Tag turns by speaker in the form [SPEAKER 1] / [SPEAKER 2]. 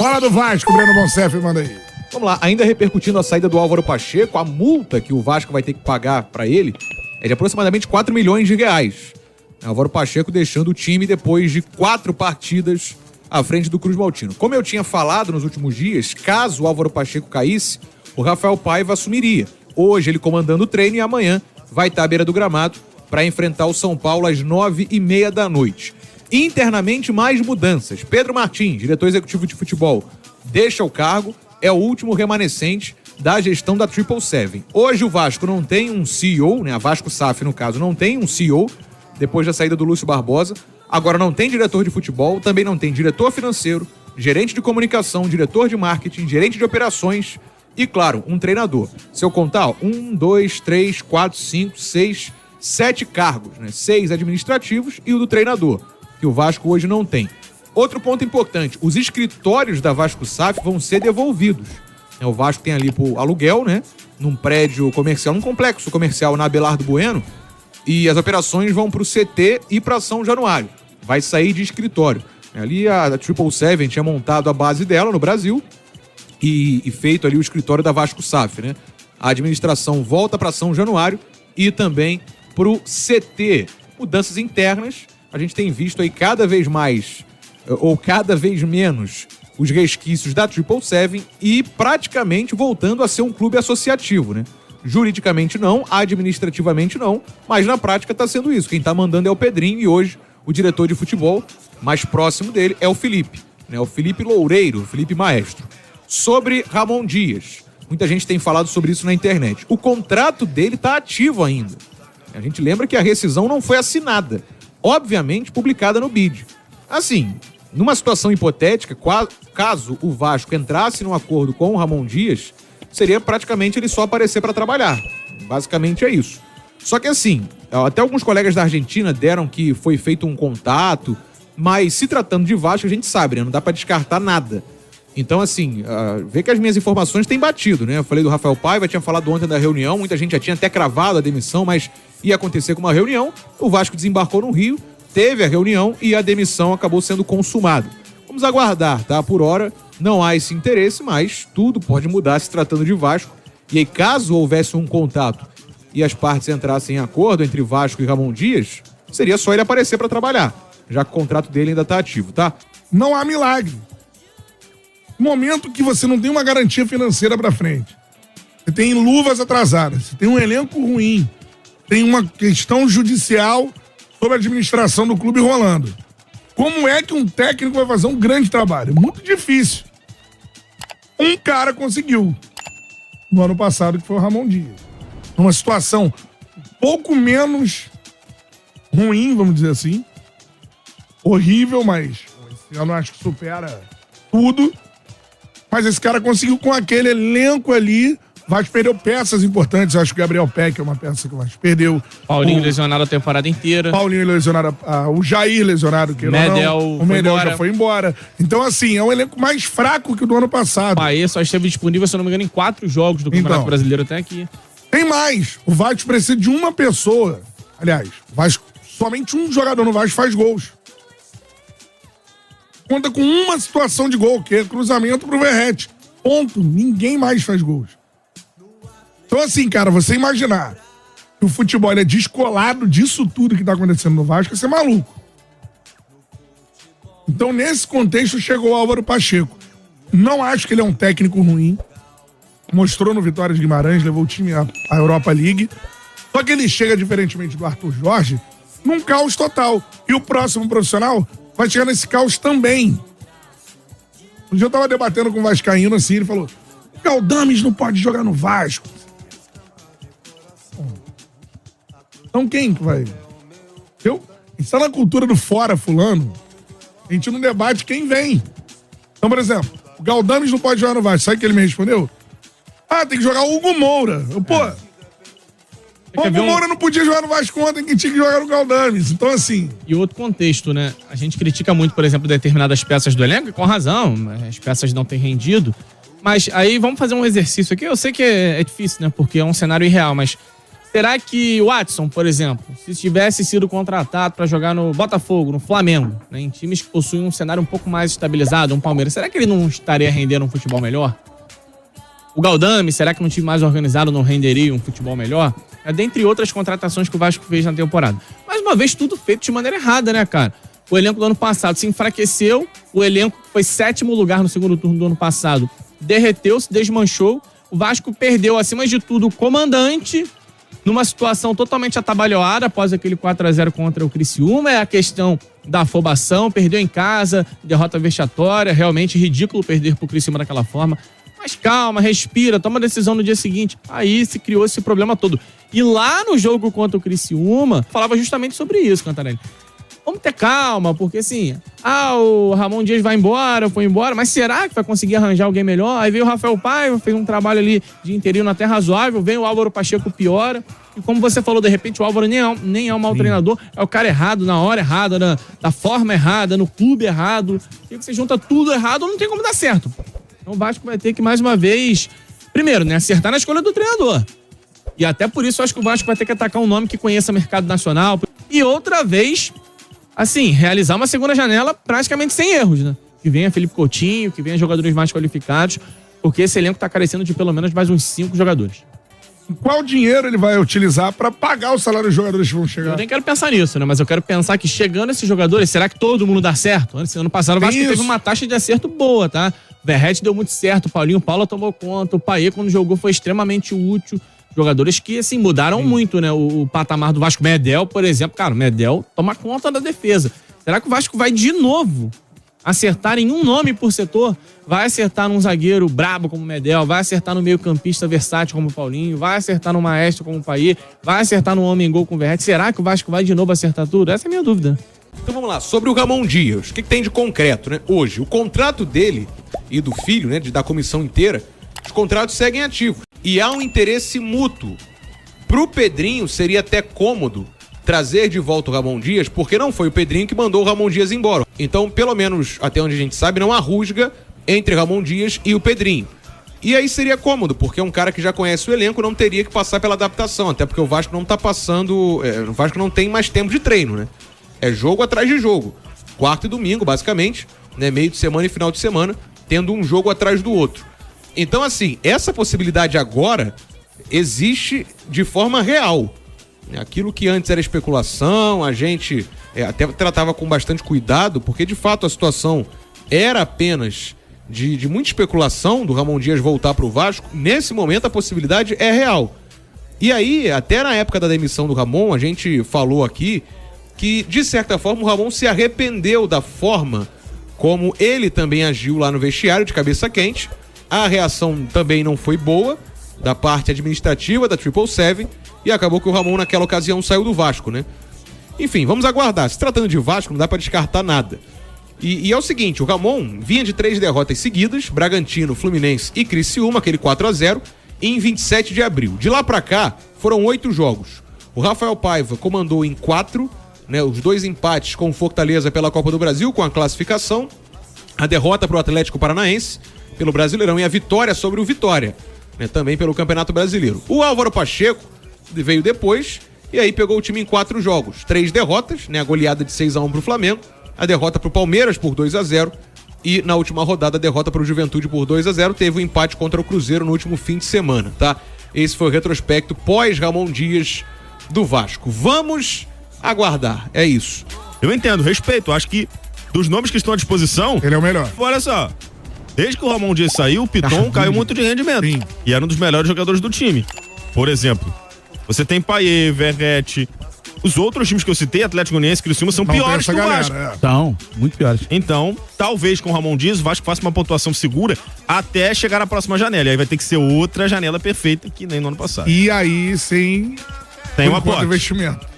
[SPEAKER 1] Fala do Vasco, Breno Bonsef, manda aí.
[SPEAKER 2] Vamos lá, ainda repercutindo a saída do Álvaro Pacheco, a multa que o Vasco vai ter que pagar para ele é de aproximadamente 4 milhões de reais. Álvaro Pacheco deixando o time depois de 4 partidas à frente do Cruz Maltino. Como eu tinha falado nos últimos dias, caso o Álvaro Pacheco caísse, o Rafael Paiva assumiria. Hoje ele comandando o treino e amanhã vai estar à beira do gramado para enfrentar o São Paulo às 9h30 da noite. Internamente, mais mudanças. Pedro Martins, diretor executivo de futebol, deixa o cargo, é o último remanescente da gestão da 777. Hoje o Vasco não tem um CEO, né? A Vasco SAF, no caso, não tem um CEO, depois da saída do Lúcio Barbosa. Agora não tem diretor de futebol, também não tem diretor financeiro, gerente de comunicação, diretor de marketing, gerente de operações e, claro, um treinador. Se eu contar, 1, 2, 3, 4, 5, 6, 7 cargos, né? 6 administrativos e o do treinador, que o Vasco hoje não tem. Outro ponto importante, os escritórios da Vasco SAF vão ser devolvidos. O Vasco tem ali por aluguel, né? Num prédio comercial, num complexo comercial na Abelardo Bueno, e as operações vão para o CT e para São Januário. Vai sair de escritório. Ali a 777 tinha montado a base dela no Brasil e feito ali o escritório da Vasco SAF, né? A administração volta para São Januário e também para o CT. Mudanças internas, a gente tem visto aí cada vez mais, ou cada vez menos, os resquícios da 777 e praticamente voltando a ser um clube associativo, né? Juridicamente não, administrativamente não, mas na prática está sendo isso. Quem está mandando é o Pedrinho e hoje o diretor de futebol mais próximo dele é o Felipe, né? O Felipe Loureiro, o Felipe Maestro. Sobre Ramon Dias, muita gente tem falado sobre isso na internet. O contrato dele está ativo ainda. A gente lembra que a rescisão não foi assinada, obviamente publicada no BID. Assim, numa situação hipotética, caso o Vasco entrasse num acordo com o Ramon Dias, seria praticamente ele só aparecer para trabalhar. Basicamente é isso. Só que assim, até alguns colegas da Argentina deram que foi feito um contato, mas se tratando de Vasco, a gente sabe, né? Não dá para descartar nada. Então assim, vê que as minhas informações têm batido, né? Eu falei do Rafael Paiva, tinha falado ontem da reunião, muita gente já tinha até cravado a demissão, mas ia acontecer com uma reunião. O Vasco desembarcou no Rio, teve a reunião e a demissão acabou sendo consumada. Vamos aguardar, tá? Por hora, não há esse interesse, mas tudo pode mudar se tratando de Vasco. E aí, caso houvesse um contato e as partes entrassem em acordo entre Vasco e Ramon Dias, seria só ele aparecer para trabalhar, já que o contrato dele ainda tá ativo, tá?
[SPEAKER 1] Não há milagre. No momento que você não tem uma garantia financeira para frente, você tem luvas atrasadas, você tem um elenco ruim, tem uma questão judicial sobre a administração do clube rolando. Como é que um técnico vai fazer um grande trabalho? Muito difícil. Um cara conseguiu no ano passado, que foi o Ramon Dias. Numa situação um pouco menos ruim, vamos dizer assim. Horrível, mas esse ano acho que supera tudo. Mas esse cara conseguiu com aquele elenco ali. Vasco perdeu peças importantes. Eu acho que o Gabriel Peck é uma peça que o Vasco perdeu.
[SPEAKER 3] Paulinho lesionado a temporada inteira.
[SPEAKER 1] Paulinho lesionado, o Jair lesionado. Que
[SPEAKER 3] Medel,
[SPEAKER 1] o Medel já foi embora. Então, assim, é um elenco mais fraco que o do ano passado.
[SPEAKER 3] O Paê só esteve disponível, se eu não me engano, em 4 jogos do Campeonato Brasileiro até aqui.
[SPEAKER 1] Tem mais. O Vasco precisa de uma pessoa. Aliás, somente um jogador no Vasco faz gols. Conta com uma situação de gol, que é cruzamento pro Verrete. Ponto. Ninguém mais faz gols. Então, assim, cara, você imaginar que o futebol é descolado disso tudo que tá acontecendo no Vasco, você é maluco. Então, nesse contexto, chegou o Álvaro Pacheco. Não acho que ele é um técnico ruim. Mostrou no Vitória de Guimarães, levou o time à Europa League. Só que ele chega, diferentemente do Arthur Jorge, num caos total. E o próximo profissional vai chegar nesse caos também. Um dia eu tava debatendo com o vascaíno assim, ele falou: Galdames não pode jogar no Vasco. Então quem que vai? A gente tá na cultura do fora fulano, a gente não debate quem vem. Então, por exemplo, o Galdames não pode jogar no Vasco. Sabe o que ele me respondeu? Tem que jogar o Hugo Moura. O Hugo Moura não podia jogar no Vasco ontem, que tinha que jogar no Galdames. Então, assim...
[SPEAKER 3] E outro contexto, né? A gente critica muito, por exemplo, determinadas peças do elenco, e com razão, as peças não têm rendido. Mas aí vamos fazer um exercício aqui. Eu sei que é difícil, né? Porque é um cenário irreal, mas Será que o Watson, por exemplo, se tivesse sido contratado para jogar no Botafogo, no Flamengo, né, em times que possuem um cenário um pouco mais estabilizado, um Palmeiras, será que ele não estaria rendendo um futebol melhor? O Galdame, será que num time mais organizado não renderia um futebol melhor? Dentre outras contratações que o Vasco fez na temporada. Mais uma vez, tudo feito de maneira errada, né, cara? O elenco do ano passado se enfraqueceu, o elenco que foi 7º lugar no segundo turno do ano passado derreteu, se desmanchou, o Vasco perdeu, acima de tudo, o comandante, numa situação totalmente atabalhoada após aquele 4-0 contra o Criciúma. É a questão da afobação, perdeu em casa, derrota vexatória, realmente ridículo perder pro Criciúma daquela forma. Mas calma, respira, toma decisão no dia seguinte. Aí se criou esse problema todo. E lá no jogo contra o Criciúma, falava justamente sobre isso, Cantarelli. Vamos ter calma, porque assim, o Ramon Dias vai embora, foi embora, mas será que vai conseguir arranjar alguém melhor? Aí veio o Rafael Paiva, fez um trabalho ali de interino até razoável, vem o Álvaro Pacheco, piora. E como você falou, de repente o Álvaro nem é um mau treinador, é o cara errado, na hora errada, da forma errada, no clube errado. E você junta tudo errado, não tem como dar certo. Então o Vasco vai ter que, mais uma vez, primeiro, né, acertar na escolha do treinador. E até por isso eu acho que o Vasco vai ter que atacar um nome que conheça o mercado nacional. E outra vez, assim, realizar uma segunda janela praticamente sem erros, né? Que venha Felipe Coutinho, que venha jogadores mais qualificados, porque esse elenco tá carecendo de pelo menos mais uns 5 jogadores.
[SPEAKER 1] Qual dinheiro ele vai utilizar para pagar o salário dos jogadores que vão chegar?
[SPEAKER 3] Eu nem quero pensar nisso, né? Mas eu quero pensar que chegando esses jogadores, será que todo mundo dá certo? Ano passado o Vasco teve uma taxa de acerto boa, tá? O Verratti deu muito certo, o Paulinho Paula tomou conta, o Payet quando jogou foi extremamente útil. Jogadores que, assim, mudaram muito, né? O patamar do Vasco. Medel, por exemplo, cara, o Medel toma conta da defesa. Será que o Vasco vai de novo acertar em um nome por setor? Vai acertar num zagueiro brabo como o Medel, vai acertar no meio-campista versátil como o Paulinho, vai acertar no maestro como o Payet, vai acertar no homem-gol com o Verratti. Será que o Vasco vai de novo acertar tudo? Essa é a minha dúvida.
[SPEAKER 2] Então vamos lá, sobre o Ramon Dias, o que tem de concreto, né? Hoje, o contrato dele e do filho, né, da comissão inteira, os contratos seguem ativos. E há um interesse mútuo. Pro Pedrinho seria até cômodo trazer de volta o Ramon Dias, porque não foi o Pedrinho que mandou o Ramon Dias embora. Então, pelo menos até onde a gente sabe, não há rusga entre Ramon Dias e o Pedrinho. E aí seria cômodo, porque é um cara que já conhece o elenco, não teria que passar pela adaptação, até porque o Vasco não tá passando... o Vasco não tem mais tempo de treino, né? É jogo atrás de jogo. Quarta e domingo, basicamente, né? Meio de semana e final de semana, tendo um jogo atrás do outro. Então, assim, essa possibilidade agora existe de forma real. Aquilo que antes era especulação, a gente até tratava com bastante cuidado, porque de fato a situação era apenas de muita especulação do Ramon Dias voltar para o Vasco. Nesse momento a possibilidade é real. E aí, até na época da demissão do Ramon, a gente falou aqui que, de certa forma, o Ramon se arrependeu da forma como ele também agiu lá no vestiário, de cabeça quente. A reação também não foi boa da parte administrativa da 777 e acabou que o Ramon naquela ocasião saiu do Vasco, né? Enfim, vamos aguardar. Se tratando de Vasco, não dá pra descartar nada. E é o seguinte, o Ramon vinha de 3 derrotas seguidas, Bragantino, Fluminense e Criciúma, aquele 4-0, em 27 de abril. De lá pra cá, foram 8 jogos. O Rafael Paiva comandou em 4, né, os 2 empates com o Fortaleza pela Copa do Brasil, com a classificação, a derrota pro Atlético Paranaense pelo Brasileirão e a vitória sobre o Vitória, né, também pelo Campeonato Brasileiro. O Álvaro Pacheco veio depois e aí pegou o time em 4 jogos. 3 derrotas, né, a goleada de 6-1 pro Flamengo, a derrota pro Palmeiras por 2-0 e na última rodada a derrota pro Juventude por 2-0. Teve um empate contra o Cruzeiro no último fim de semana, tá? Esse foi o retrospecto pós-Ramon Dias do Vasco. Vamos aguardar, é isso.
[SPEAKER 4] Eu entendo, respeito, acho que dos nomes que estão à disposição,
[SPEAKER 1] ele é o melhor.
[SPEAKER 4] Olha só, desde que o Ramon Dias saiu, o Piton caiu muito de rendimento. Sim. E era um dos melhores jogadores do time. Por exemplo, você tem Payet, Verratti. Os outros times que eu citei, Atlético Goianiense e Criciúma, são piores que o Vasco.
[SPEAKER 5] São, muito piores.
[SPEAKER 4] Então, talvez com o Ramon Dias, o Vasco faça uma pontuação segura até chegar na próxima janela. E aí vai ter que ser outra janela perfeita, que nem no ano passado.
[SPEAKER 1] E aí, sim,
[SPEAKER 4] tem um aporte.
[SPEAKER 1] Investimento.